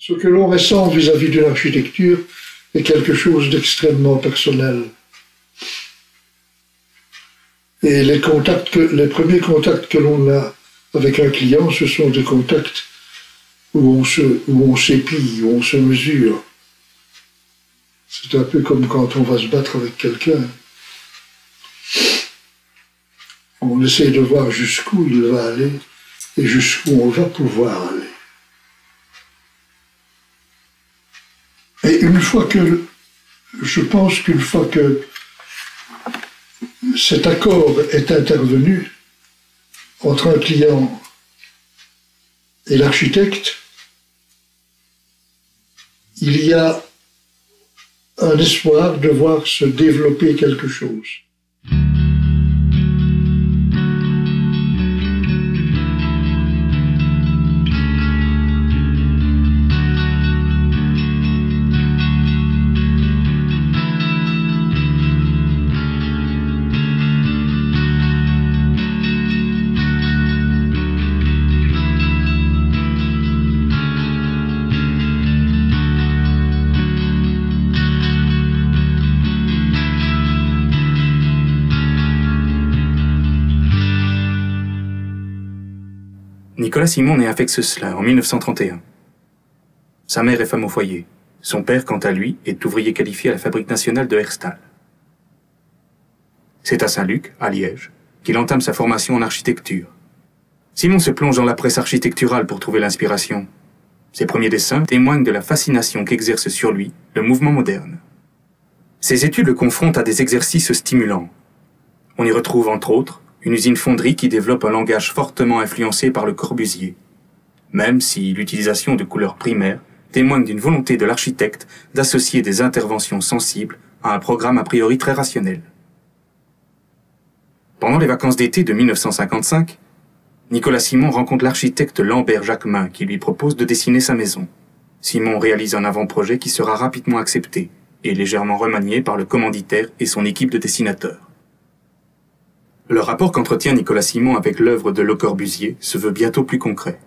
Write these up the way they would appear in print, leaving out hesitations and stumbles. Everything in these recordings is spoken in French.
Ce que l'on ressent vis-à-vis de l'architecture est quelque chose d'extrêmement personnel. Et les premiers contacts que l'on a avec un client, ce sont des contacts où on s'épie, où on se mesure. C'est un peu comme quand on va se battre avec quelqu'un. On essaie de voir jusqu'où il va aller et jusqu'où on va pouvoir aller. Et je pense qu'une fois que cet accord est intervenu entre un client et l'architecte, il y a un espoir de voir se développer quelque chose. Nicolas Simon naît à Fex-Slin en 1931. Sa mère est femme au foyer. Son père, quant à lui, est ouvrier qualifié à la Fabrique nationale de Herstal. C'est à Saint-Luc, à Liège, qu'il entame sa formation en architecture. Simon se plonge dans la presse architecturale pour trouver l'inspiration. Ses premiers dessins témoignent de la fascination qu'exerce sur lui le mouvement moderne. Ses études le confrontent à des exercices stimulants. On y retrouve, entre autres, une usine fonderie qui développe un langage fortement influencé par Le Corbusier, même si l'utilisation de couleurs primaires témoigne d'une volonté de l'architecte d'associer des interventions sensibles à un programme a priori très rationnel. Pendant les vacances d'été de 1955, Nicolas Simon rencontre l'architecte Lambert Jacquemin qui lui propose de dessiner sa maison. Simon réalise un avant-projet qui sera rapidement accepté et légèrement remanié par le commanditaire et son équipe de dessinateurs. Le rapport qu'entretient Nicolas Simon avec l'œuvre de Le Corbusier se veut bientôt plus concret.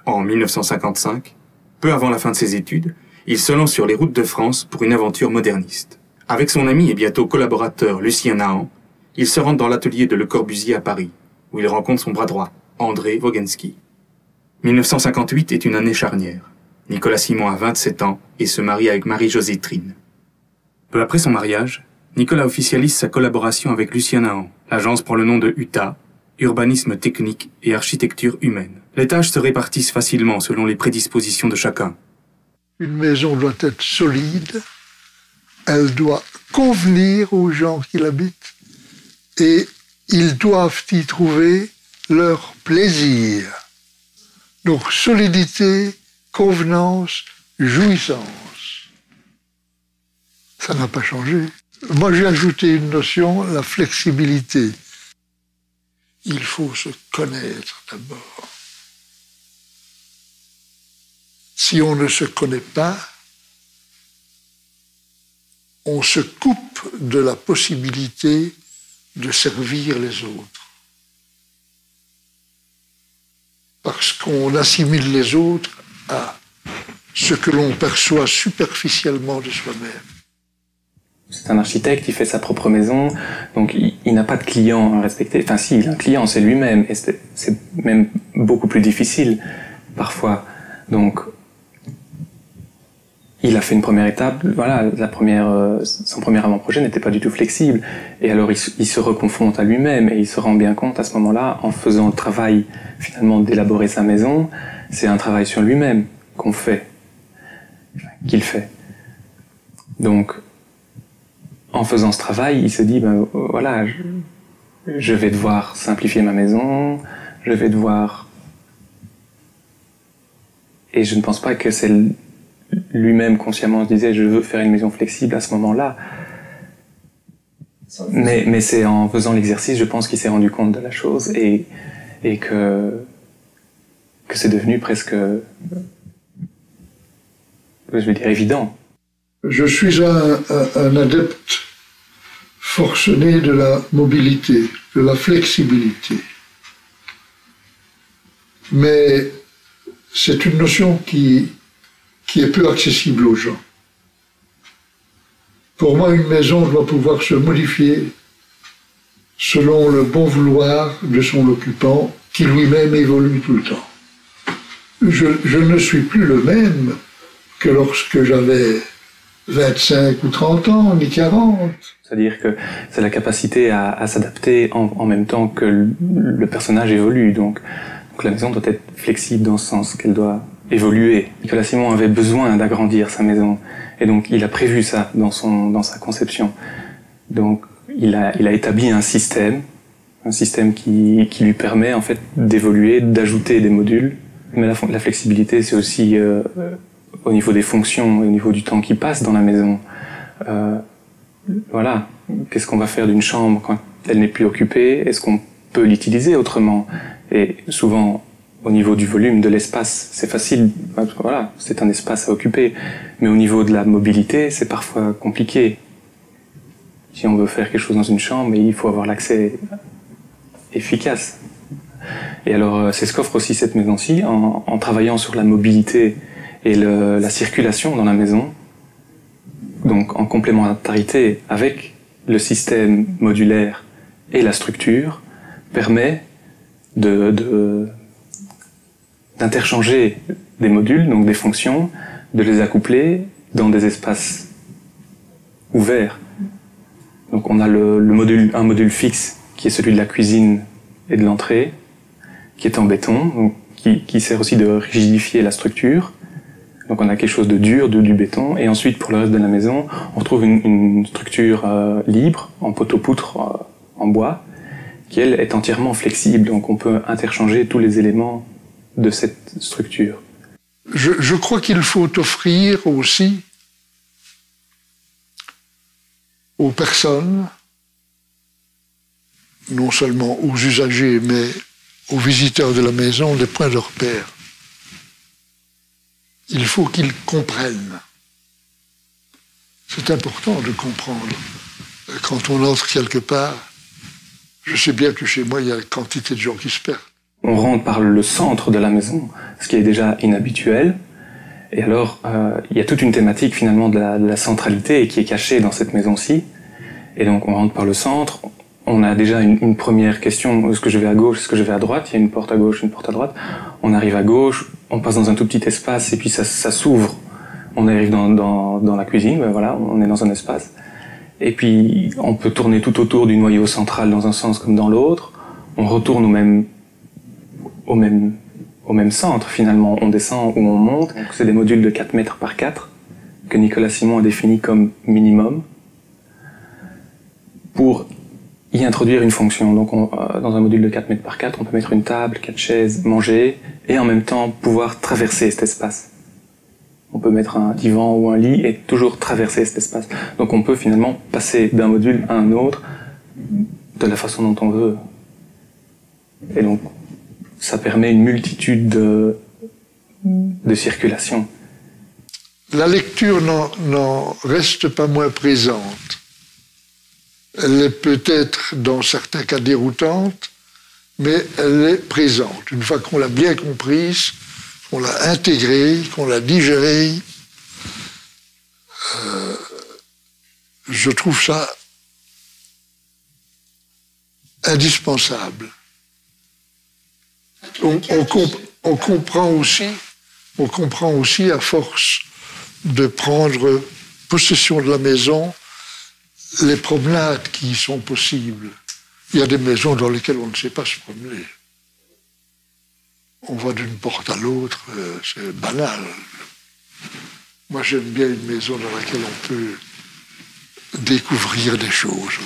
En 1955, peu avant la fin de ses études, il se lance sur les routes de France pour une aventure moderniste. Avec son ami et bientôt collaborateur Lucien Nahan, il se rend dans l'atelier de Le Corbusier à Paris, où il rencontre son bras droit, André Wogensky. 1958 est une année charnière. Nicolas Simon a 27 ans et se marie avec Marie-Josée Trine. Peu après son mariage, Nicolas officialise sa collaboration avec Lucien Nahan. L'agence prend le nom de UTA, Urbanisme technique et architecture humaine. Les tâches se répartissent facilement selon les prédispositions de chacun. Une maison doit être solide, elle doit convenir aux gens qui l'habitent et ils doivent y trouver leur plaisir. Donc solidité, convenance, jouissance. Ça n'a pas changé. Moi, j'ai ajouté une notion, la flexibilité. Il faut se connaître d'abord. Si on ne se connaît pas, on se coupe de la possibilité de servir les autres. Parce qu'on assimile les autres à ce que l'on perçoit superficiellement de soi-même. C'est un architecte, il fait sa propre maison, donc il n'a pas de client à respecter. Enfin si, il a un client, c'est lui-même, et c'est même beaucoup plus difficile, parfois. Donc, il a fait une première étape, voilà, son premier avant-projet n'était pas du tout flexible. Et alors il se reconfronte à lui-même, et il se rend bien compte à ce moment-là, en faisant le travail, finalement, d'élaborer sa maison, c'est un travail sur lui-même qu'il fait. Donc, en faisant ce travail, il se dit, ben voilà, je vais devoir simplifier ma maison, je vais devoir... Et je ne pense pas que c'est lui-même consciemment se disait, je veux faire une maison flexible à ce moment-là. Mais c'est en faisant l'exercice, je pense qu'il s'est rendu compte de la chose et que c'est devenu presque, je vais dire, évident. Je suis un adepte forcené de la mobilité, de la flexibilité. Mais c'est une notion qui qui est peu accessible aux gens. Pour moi, une maison doit pouvoir se modifier selon le bon vouloir de son occupant, qui lui-même évolue tout le temps. Je ne suis plus le même que lorsque j'avais 25 ou 30 ans, ni 40. C'est-à-dire que c'est la capacité à s'adapter en même temps que le personnage évolue. Donc la maison doit être flexible dans ce sens qu'elle doit évoluer. Nicolas Simon avait besoin d'agrandir sa maison. Et donc il a prévu ça dans sa conception. Donc il a établi un système qui lui permet en fait d'évoluer, d'ajouter des modules. Mais la flexibilité, c'est aussi au niveau des fonctions et au niveau du temps qui passe dans la maison. Voilà, qu'est-ce qu'on va faire d'une chambre quand elle n'est plus occupée? Est-ce qu'on peut l'utiliser autrement? Et souvent, au niveau du volume, de l'espace, c'est facile, voilà, c'est un espace à occuper. Mais au niveau de la mobilité, c'est parfois compliqué. Si on veut faire quelque chose dans une chambre, il faut avoir l'accès efficace. Et alors, c'est ce qu'offre aussi cette maison-ci, en travaillant sur la mobilité et la circulation dans la maison, donc en complémentarité avec le système modulaire et la structure, permet d'interchanger des modules, donc des fonctions, de les accoupler dans des espaces ouverts. Donc on a un module fixe qui est celui de la cuisine et de l'entrée, qui est en béton, donc qui sert aussi de rigidifier la structure. Donc on a quelque chose de dur, du béton, et ensuite pour le reste de la maison, on retrouve une structure libre, en poteau-poutre en bois, qui elle est entièrement flexible, donc on peut interchanger tous les éléments de cette structure. Je crois qu'il faut offrir aussi aux personnes, non seulement aux usagers, mais aux visiteurs de la maison, des points de repère. Il faut qu'ils comprennent. C'est important de comprendre. Quand on entre quelque part, je sais bien que chez moi, il y a une quantité de gens qui se perdent. On rentre par le centre de la maison, ce qui est déjà inhabituel. Et alors, il y a toute une thématique finalement de la centralité qui est cachée dans cette maison-ci. Et donc, on rentre par le centre. On a déjà une première question, est-ce que je vais à gauche, est-ce que je vais à droite? Il y a une porte à gauche, une porte à droite. On arrive à gauche, on passe dans un tout petit espace et puis ça s'ouvre. On arrive dans la cuisine, ben voilà, on est dans un espace. Et puis, on peut tourner tout autour du noyau central dans un sens comme dans l'autre. On retourne au même centre finalement. On descend ou on monte. Donc, c'est des modules de 4 mètres par 4 que Nicolas Simon a défini comme minimum pour y introduire une fonction. Donc dans un module de 4 mètres par 4, on peut mettre une table, 4 chaises, manger, et en même temps pouvoir traverser cet espace. On peut mettre un divan ou un lit et toujours traverser cet espace. Donc on peut finalement passer d'un module à un autre de la façon dont on veut. Et donc ça permet une multitude de circulations. La lecture n'en reste pas moins présente. Elle est peut-être, dans certains cas, déroutante, mais elle est présente. Une fois qu'on l'a bien comprise, qu'on l'a intégrée, qu'on l'a digérée, je trouve ça indispensable. On comprend aussi, à force de prendre possession de la maison, les promenades qui sont possibles. Il y a des maisons dans lesquelles on ne sait pas se promener. On va d'une porte à l'autre, c'est banal. Moi, j'aime bien une maison dans laquelle on peut découvrir des choses.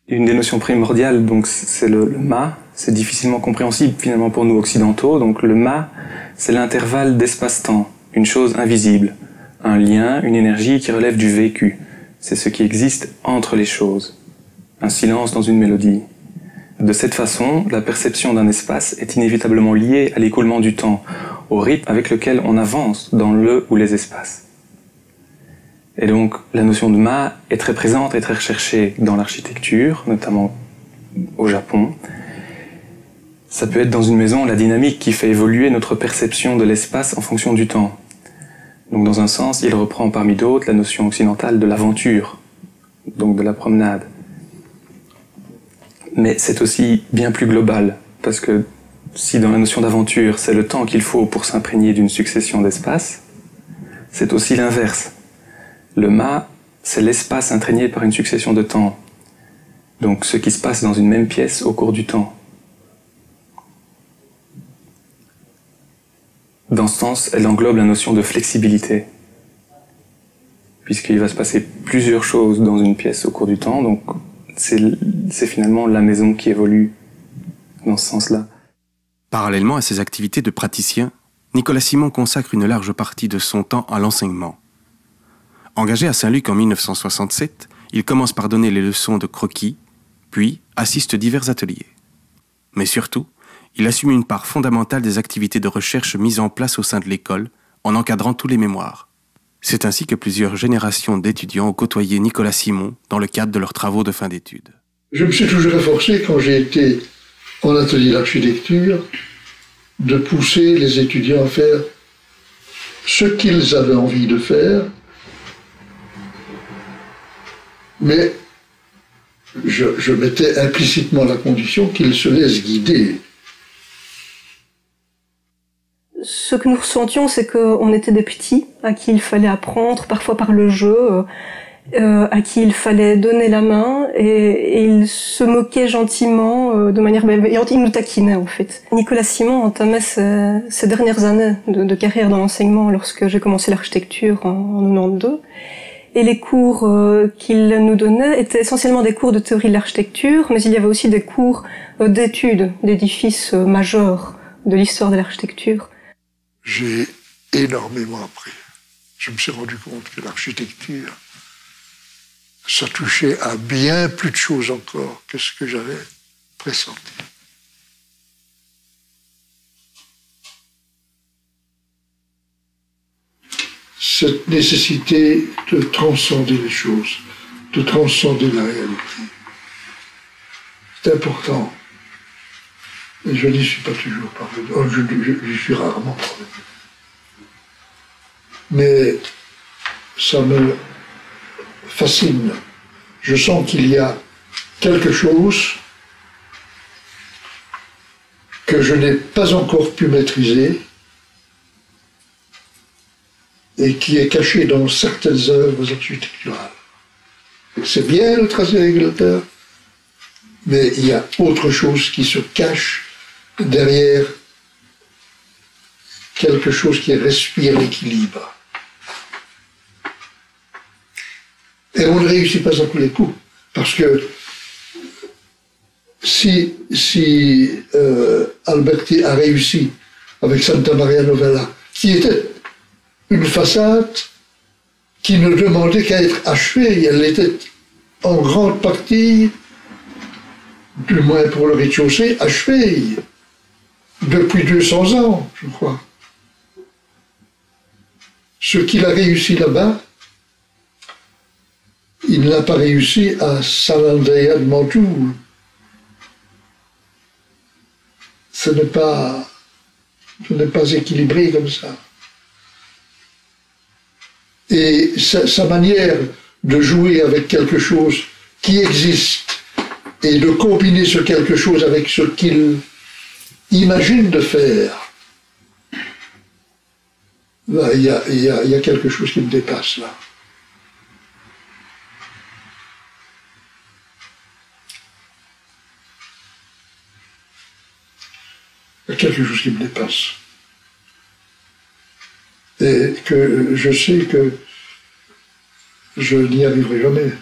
Une des notions primordiales, donc, c'est le mât. C'est difficilement compréhensible, finalement, pour nous occidentaux. Donc, le mât, c'est l'intervalle d'espace-temps, une chose invisible, un lien, une énergie qui relève du vécu. C'est ce qui existe entre les choses, un silence dans une mélodie. De cette façon, la perception d'un espace est inévitablement liée à l'écoulement du temps, au rythme avec lequel on avance dans le ou les espaces. Et donc, la notion de mât est très présente et très recherchée dans l'architecture, notamment au Japon. Ça peut être dans une maison la dynamique qui fait évoluer notre perception de l'espace en fonction du temps. Donc dans un sens, il reprend parmi d'autres la notion occidentale de l'aventure, donc de la promenade. Mais c'est aussi bien plus global, parce que si dans la notion d'aventure, c'est le temps qu'il faut pour s'imprégner d'une succession d'espaces, c'est aussi l'inverse. Le mât, c'est l'espace imprégné par une succession de temps. Donc ce qui se passe dans une même pièce au cours du temps. Dans ce sens, elle englobe la notion de flexibilité, puisqu'il va se passer plusieurs choses dans une pièce au cours du temps, donc c'est finalement la maison qui évolue dans ce sens-là. Parallèlement à ses activités de praticien, Nicolas Simon consacre une large partie de son temps à l'enseignement. Engagé à Saint-Luc en 1967, il commence par donner les leçons de croquis, puis assiste divers ateliers. Mais surtout, il assume une part fondamentale des activités de recherche mises en place au sein de l'école, en encadrant tous les mémoires. C'est ainsi que plusieurs générations d'étudiants ont côtoyé Nicolas Simon dans le cadre de leurs travaux de fin d'études. Je me suis toujours efforcé, quand j'ai été en atelier d'architecture, de pousser les étudiants à faire ce qu'ils avaient envie de faire, mais je mettais implicitement la condition qu'ils se laissent guider. Ce que nous ressentions, c'est qu'on était des petits à qui il fallait apprendre, parfois par le jeu, à qui il fallait donner la main, et ils se moquaient gentiment, de manière bienveillante. Ils nous taquinaient, en fait. Nicolas Simon entamait ses dernières années de carrière dans l'enseignement lorsque j'ai commencé l'architecture en 92. Et les cours qu'il nous donnait étaient essentiellement des cours de théorie de l'architecture, mais il y avait aussi des cours d'études d'édifices majeurs de l'histoire de l'architecture. J'ai énormément appris. Je me suis rendu compte que l'architecture, ça touchait à bien plus de choses encore que ce que j'avais pressenti. Cette nécessité de transcender les choses, de transcender la réalité, c'est important. Et je n'y suis pas toujours parvenu. Je suis rarement parvenu. Mais ça me fascine. Je sens qu'il y a quelque chose que je n'ai pas encore pu maîtriser et qui est caché dans certaines œuvres architecturales. C'est bien le tracé régulateur, mais il y a autre chose qui se cache derrière quelque chose qui respire l'équilibre. Et on ne réussit pas à tous les coups, parce que si Alberti a réussi avec Santa Maria Novella, qui était une façade qui ne demandait qu'à être achevée, elle était en grande partie, du moins pour le rez-de-chaussée, achevée depuis 200 ans, je crois. Ce qu'il a réussi là-bas, il n'a pas réussi à San Andrea de Mantoue. Ce n'est pas équilibré comme ça. Et sa manière de jouer avec quelque chose qui existe et de combiner ce quelque chose avec ce qu'il imagine de faire, là, il y a quelque chose qui me dépasse, là. Il y a quelque chose qui me dépasse. Et que je sais que je n'y arriverai jamais.